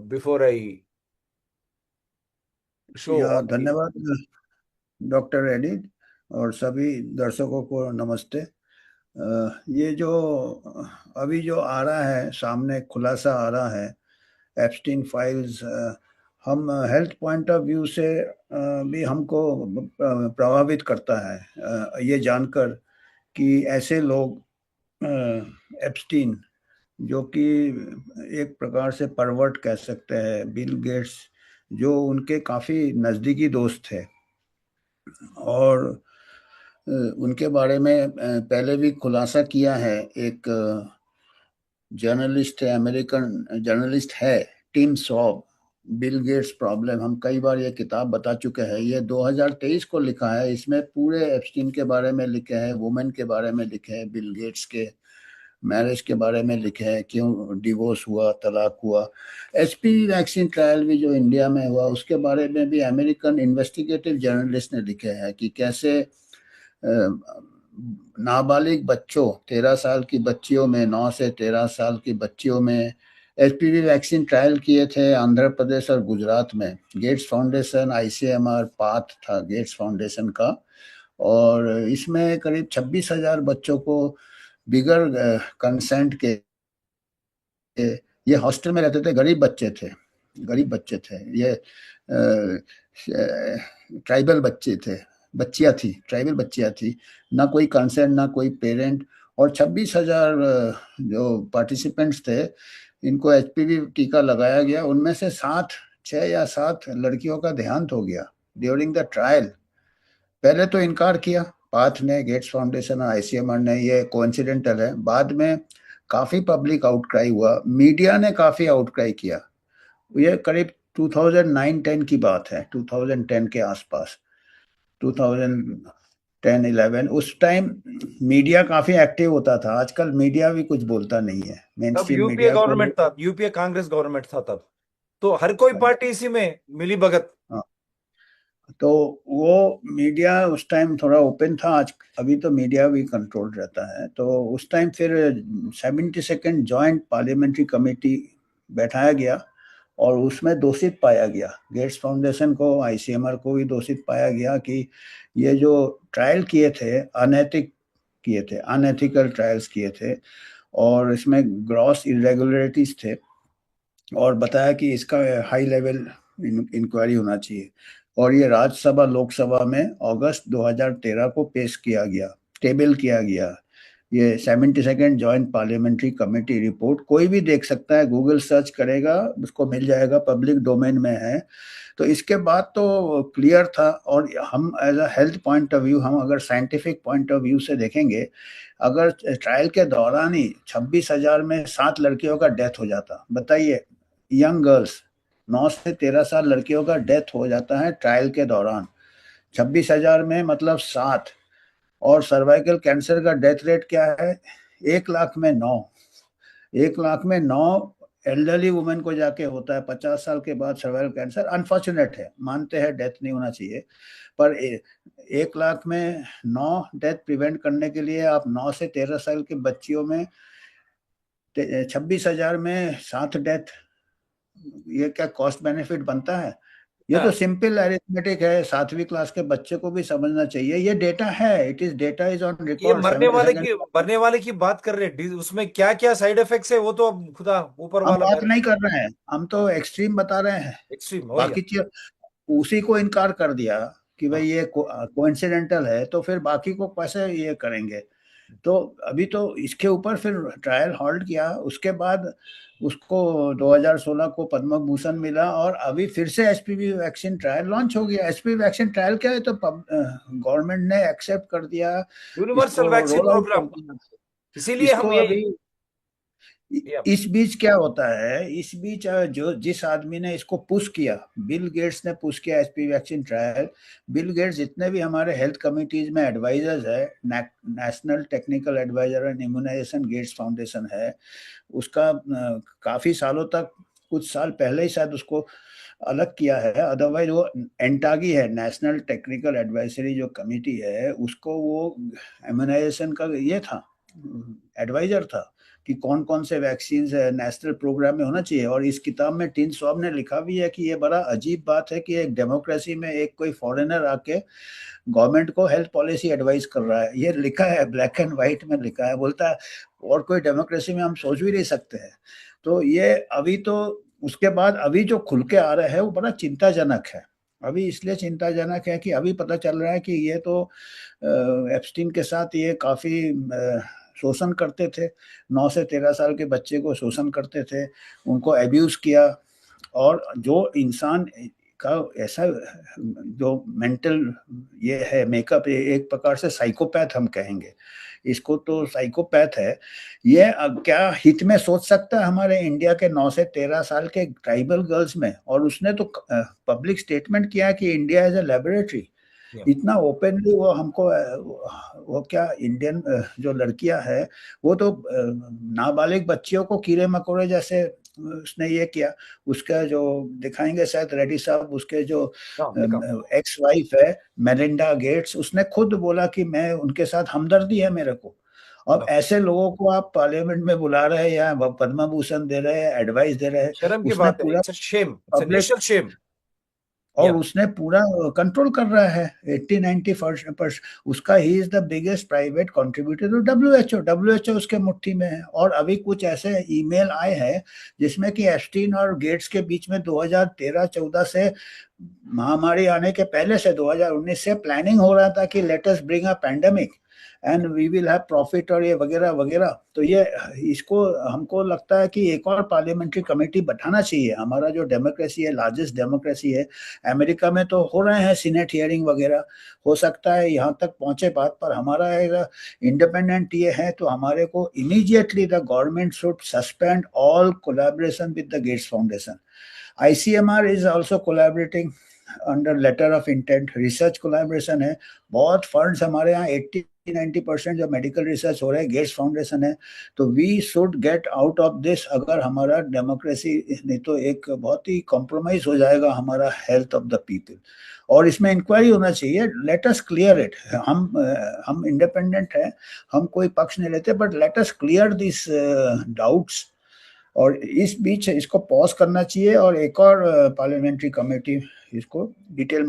before I show या on the. धन्यवाद doctor Reddy और सभी दर्शकों को नमस्ते। ये जो अभी जो आ रहा है सामने खुलासा आ रहा है एप्स्टीन फाइल्स, हम हेल्थ पॉइंट ऑफ व्यू से भी हमको प्रभावित करता है ये जानकर कि ऐसे लोग एप्स्टीन जो कि एक प्रकार से परवर्ट कह सकते हैं, बिल गेट्स जो उनके काफ़ी नज़दीकी दोस्त थे और उनके बारे में पहले भी खुलासा किया है। एक जर्नलिस्ट है, अमेरिकन जर्नलिस्ट है, Tim Schwab, Bill Gates problem. हम कई बार ये किताब बता चुके हैं। ये 2023 को लिखा है। इसमें पूरे एप्स्टीन के बारे में लिखे हैं, वुमेन के बारे में लिखे हैं, बिल गेट्स के मैरिज के बारे में लिखे हैं, क्यों डिवोर्स हुआ, तलाक हुआ। एचपीवी वैक्सीन ट्रायल भी जो इंडिया में हुआ उसके बारे में भी अमेरिकन इन्वेस्टिगेटिव जर्नलिस्ट ने लिखे हैं कि कैसे नाबालिग बच्चों, 13 साल की बच्चियों में, 9 से 13 साल की बच्चियों में एचपीवी वैक्सीन ट्रायल किए थे आंध्र प्रदेश और गुजरात में। गेट्स फाउंडेशन, आईसीएमआर पाथ था गेट्स फाउंडेशन का, और इसमें करीब 26,000 बच्चों को बिगर कंसेंट के, ये हॉस्टल में रहते थे, गरीब बच्चे थे, गरीब बच्चे थे, ये ट्राइबल बच्चे थे, बच्चियां थी, ट्राइबल बच्चियां थी, ना कोई कंसेंट ना कोई पेरेंट। और 26,000 जो पार्टिसिपेंट्स थे इनको एचपीवी टीका लगाया गया। उनमें से 6 या 7 लड़कियों का देहांत हो गया ड्यूरिंग द ट्रायल। पहले तो इनकार किया पाथ ने, गेट्स फाउंडेशन और आईसीएमआर ने, ये कोइंसिडेंटल है। बाद में काफी पब्लिक आउटक्राई हुआ, मीडिया ने काफी आउटक्राई किया। ये करीब 2009-10 की बात है, 2010 के आसपास, 2010-11। उस टाइम मीडिया काफी एक्टिव होता था। आजकल मीडिया भी कुछ बोलता नहीं है, मेन तब स्ट्रीम यूपीए मीडिया को। गवर्नमेंट था, यूपीए कांग्रेस गवर्नमेंट था तब, तो हर कोई पार्टी इसी में मिली भगत। हाँ, तो वो मीडिया उस टाइम थोड़ा ओपन था। आज अभी तो मीडिया भी कंट्रोल रहता है। तो उस टाइम फिर 72nd जॉइंट पार्लियामेंट्री कमेटी बैठाया गया और उसमें दोषित पाया गया, गेट्स फाउंडेशन को, आईसीएमआर को भी दोषित पाया गया कि ये जो ट्रायल किए थे अनैतिक किए थे, अनएथिकल ट्रायल्स किए थे, और इसमें ग्रॉस इरेगुलरिटीज थे। और बताया कि इसका हाई लेवल इंक्वायरी होना चाहिए। और ये राज्यसभा लोकसभा में अगस्त 2013 को पेश किया गया, टेबल किया गया। ये 72nd joint parliamentary committee report कोई भी देख सकता है, गूगल सर्च करेगा उसको मिल जाएगा, पब्लिक डोमेन में है। तो इसके बाद तो क्लियर था। और हम as a health point of view, हम अगर साइंटिफिक पॉइंट ऑफ व्यू से देखेंगे, अगर ट्रायल के दौरान ही 26,000 में 7 लड़कियों का डेथ हो जाता, बताइए, यंग गर्ल्स, 9 से 13 साल लड़कियों का डेथ हो जाता है ट्रायल के दौरान, 26,000 में मतलब 7। और सर्वाइकल कैंसर का डेथ रेट क्या है? 1 लाख में 9, 1 लाख में 9 एल्डरली वुमेन को जाके होता है। 50 साल के बाद सर्वाइकल कैंसर अनफॉर्चुनेट है, मानते हैं डेथ नहीं होना चाहिए, पर 1 लाख में 9 डेथ प्रिवेंट करने के लिए आप 9 से 13 साल की बच्चियों में 26,000 में 7 डेथ, ये क्या कॉस्ट बेनिफिट बनता है? ये तो हाँ, सिंपल अरिथमेटिक है, 7वीं क्लास के बच्चे को भी समझना चाहिए। ये डेटा है, it is data is on ये रिकॉर्ड 72nd। मरने वाले की बात कर रहे हैं, उसमें क्या क्या साइड इफेक्ट्स है वो तो अब खुदा ऊपर हम वाला बात जाने। नहीं कर रहे हैं, हम तो एक्सट्रीम बता रहे हैं। एक्सट्रीम हो गया। बाकी चीज उसी को इनकार कर दिया कि भाई हाँ। ये कोइंसिडेंटल है, तो फिर बाकी को कैसे ये करेंगे? तो अभी तो इसके ऊपर फिर ट्रायल हॉल्ट किया। उसके बाद उसको 2016 को पद्म भूषण मिला, और अभी फिर से एचपीवी वैक्सीन ट्रायल लॉन्च हो गया। एचपीवी वैक्सीन ट्रायल क्या है, तो गवर्नमेंट ने एक्सेप्ट कर दिया, यूनिवर्सल इसको वैक्सीन रोल आउट कर प्रोग्राम, दिया। इसीलिए इसको हम यही। अभी इस बीच क्या होता है, इस बीच जो जिस आदमी ने इसको पुश किया, बिल गेट्स ने पुश किया HPV vaccine trial. Bill Gates जितने भी हमारे हेल्थ कमिटीज में एडवाइजर्स है, national technical adviser and immunisation Gates Foundation है, उसका काफी सालों तक, कुछ साल पहले ही शायद उसको अलग किया है। अदरवाइज वो एंटागी है, नेशनल टेक्निकल एडवाइजरी जो कमेटी है, उसको वो इम्यूनाइजेशन का ये था, एडवाइजर था कि कौन कौन से वैक्सीन नेशनल प्रोग्राम में होना चाहिए। और इस किताब में टिन स्वाब ने लिखा भी है कि ये बड़ा अजीब बात है कि एक डेमोक्रेसी में एक कोई फॉरेनर आके गवर्नमेंट को हेल्थ पॉलिसी एडवाइस कर रहा है। ये लिखा है, ब्लैक एंड व्हाइट में लिखा है। बोलता है और कोई डेमोक्रेसी में हम सोच भी नहीं सकते हैं। तो ये अभी तो उसके बाद अभी जो खुल के आ रहा है वो बड़ा चिंताजनक है। अभी इसलिए चिंताजनक है कि अभी पता चल रहा है कि ये तो एप्स्टीन के साथ ये काफ़ी शोषण करते थे। 9 से 13 साल के बच्चे को शोषण करते थे, उनको एब्यूज़ किया। और जो इंसान का ऐसा जो मेंटल ये है मेकअप, एक प्रकार से साइकोपैथ हम कहेंगे इसको, तो साइकोपैथ है ये। क्या हित में सोच सकता है हमारे इंडिया के 9 से 13 साल के ट्राइबल गर्ल्स में? और उसने तो पब्लिक स्टेटमेंट किया कि इंडिया इज अ लेबोरेटरी। इतना ओपनली वो हमको वो क्या इंडियन जो लड़कियां है वो तो नाबालिग बच्चियों को कीड़े मकोड़े जैसे उसने ये किया। उसका जो दिखाएंगे शायद रेड्डी साहब, उसके जो एक्स वाइफ है मेलिंडा गेट्स, उसने खुद बोला कि मैं उनके साथ हमदर्दी है मेरे को। अब ऐसे लोगों को आप पार्लियामेंट में बुला रहे हैं या पद्म भूषण दे रहे हैं, एडवाइस दे रहे हैं। शर्म की उसने बात है, पूरा it's a shame, it's a national shame. और उसने पूरा कंट्रोल कर रहा है 80-90%। उसका ही is the biggest private contributor to WHO उसके मुट्ठी में है। और अभी कुछ ऐसे ईमेल आए हैं जिसमें कि एप्स्टीन और गेट्स के बीच में 2013-14 से महामारी आने के पहले से 2019 से प्लानिंग हो रहा था कि let us bring a pandemic and we will have profit और ये वगैरह वगैरह। तो ये इसको हमको लगता है कि एक और पार्लियामेंट्री कमेटी बैठाना चाहिए। हमारा जो डेमोक्रेसी है, लार्जेस्ट डेमोक्रेसी है, अमेरिका में तो हो रहे हैं सीनेट हियरिंग वगैरह, हो सकता है यहाँ तक पहुंचे बात, पर हमारा इंडिपेंडेंट ये है तो हमारे को immediately the government should suspend all collaboration with the Gates Foundation. ICMR is also collaborating under letter of intent, research collaboration है। बहुत फंड्स हमारे यहाँ 80-90% जो मेडिकल रिसर्च हो रहा है गेट्स फाउंडेशन है। तो we should get out of this. अगर हमारा डेमोक्रेसी नहीं तो एक बहुत ही कॉम्प्रोमाइज हो जाएगा हमारा हेल्थ ऑफ द पीपल। और इसमें इंक्वायरी होना चाहिए। Let us clear it. हम इंडिपेंडेंट है, हम कोई पक्ष नहीं लेते, but let us clear this doubts. और इस बीच इसको पॉज करना चाहिए और एक और पार्लियामेंट्री कमेटी इसको डिटेल में